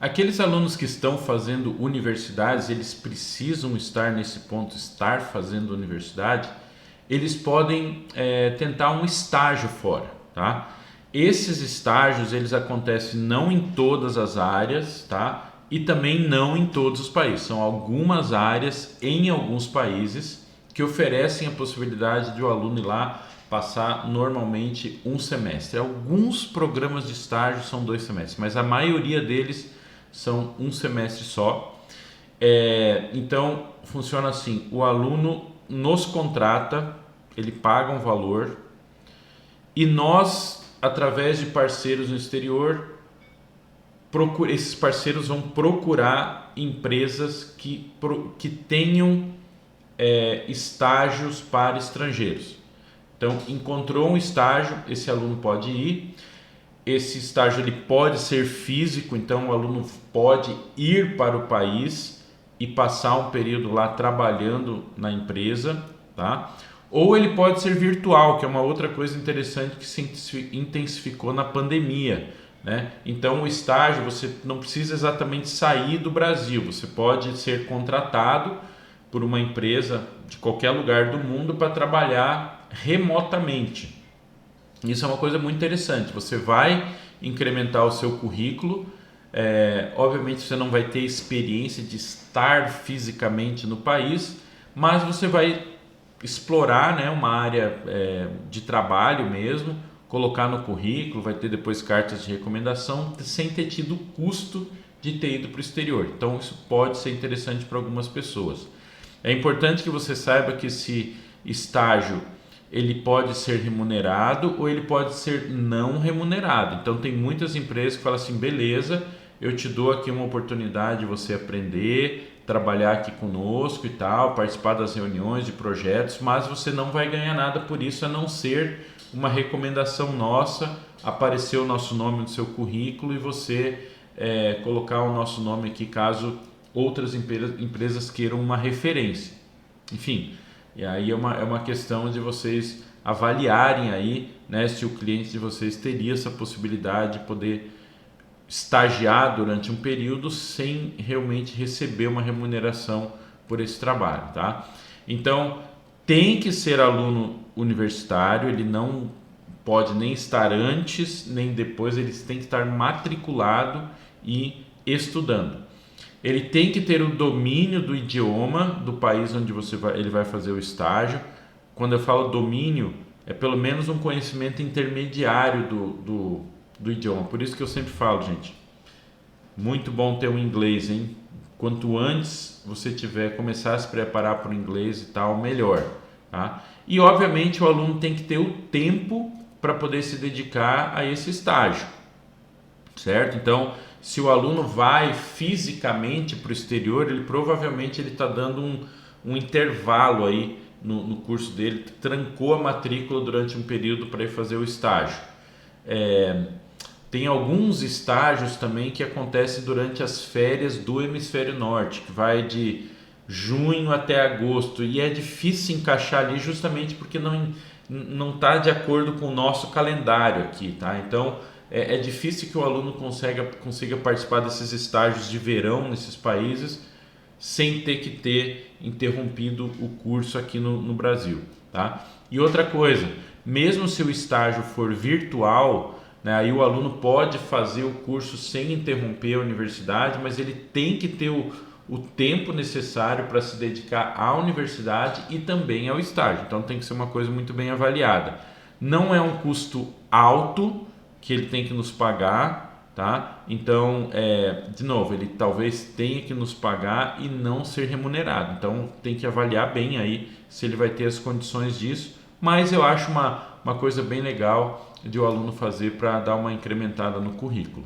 Aqueles alunos que estão fazendo universidades, eles precisam estar nesse ponto, estar fazendo universidade, eles podem tentar um estágio fora, tá? Esses estágios, eles acontecem não em todas as áreas, tá? E também não em todos os países. São algumas áreas em alguns países que oferecem a possibilidade de o aluno ir lá passar normalmente um semestre. Alguns programas de estágio são 2 semestres, mas a maioria deles são um semestre só. Então funciona assim: o aluno nos contrata, ele paga um valor e nós, através de parceiros no exterior, esses parceiros vão procurar empresas que tenham estágios para estrangeiros. Então, encontrou um estágio, esse aluno pode ir. Esse estágio ele pode ser físico, então o aluno pode ir para o país e passar um período lá trabalhando na empresa, tá? Ou ele pode ser virtual, que é uma outra coisa interessante que se intensificou na pandemia, né? Então o estágio você não precisa exatamente sair do Brasil, você pode ser contratado por uma empresa de qualquer lugar do mundo para trabalhar remotamente. Isso é uma coisa muito interessante. Você vai incrementar o seu currículo. Obviamente você não vai ter experiência de estar fisicamente no país, mas você vai explorar, né, uma área de trabalho mesmo, colocar no currículo, vai ter depois cartas de recomendação, sem ter tido o custo de ter ido para o exterior. Então isso pode ser interessante para algumas pessoas. É importante que você saiba que esse estágio ele pode ser remunerado ou ele pode ser não remunerado. Então tem muitas empresas que falam assim: beleza, eu te dou aqui uma oportunidade de você aprender, trabalhar aqui conosco e tal, participar das reuniões de projetos, mas você não vai ganhar nada por isso, a não ser uma recomendação nossa, aparecer o nosso nome no seu currículo e você colocar o nosso nome aqui caso outras empresas queiram uma referência. Enfim, e aí é uma questão de vocês avaliarem aí, né, se o cliente de vocês teria essa possibilidade de poder estagiar durante um período sem realmente receber uma remuneração por esse trabalho, tá? Então, tem que ser aluno universitário, ele não pode nem estar antes nem depois, ele tem que estar matriculado e estudando. Ele tem que ter o domínio do idioma do país onde ele vai fazer o estágio. Quando eu falo domínio, é pelo menos um conhecimento intermediário do idioma. Por isso que eu sempre falo, gente, muito bom ter um inglês, hein? Quanto antes você começar a se preparar para o inglês e tal, melhor, tá? E obviamente o aluno tem que ter o tempo para poder se dedicar a esse estágio, certo? Então, se o aluno vai fisicamente para o exterior, ele provavelmente está dando um intervalo aí no curso dele, trancou a matrícula durante um período para ir fazer o estágio. Tem alguns estágios também que acontecem durante as férias do hemisfério norte, que vai de junho até agosto, e é difícil encaixar ali justamente porque não está de acordo com o nosso calendário aqui, tá? Então é difícil que o aluno consiga participar desses estágios de verão nesses países sem ter que ter interrompido o curso aqui no Brasil, tá? E outra coisa, mesmo se o estágio for virtual, né, aí o aluno pode fazer o curso sem interromper a universidade, mas ele tem que ter o tempo necessário para se dedicar à universidade e também ao estágio. Então tem que ser uma coisa muito bem avaliada. Não é um custo alto que ele tem que nos pagar, tá? Então, de novo, ele talvez tenha que nos pagar e não ser remunerado. Então tem que avaliar bem aí se ele vai ter as condições disso. Mas eu acho uma coisa bem legal de o aluno fazer para dar uma incrementada no currículo.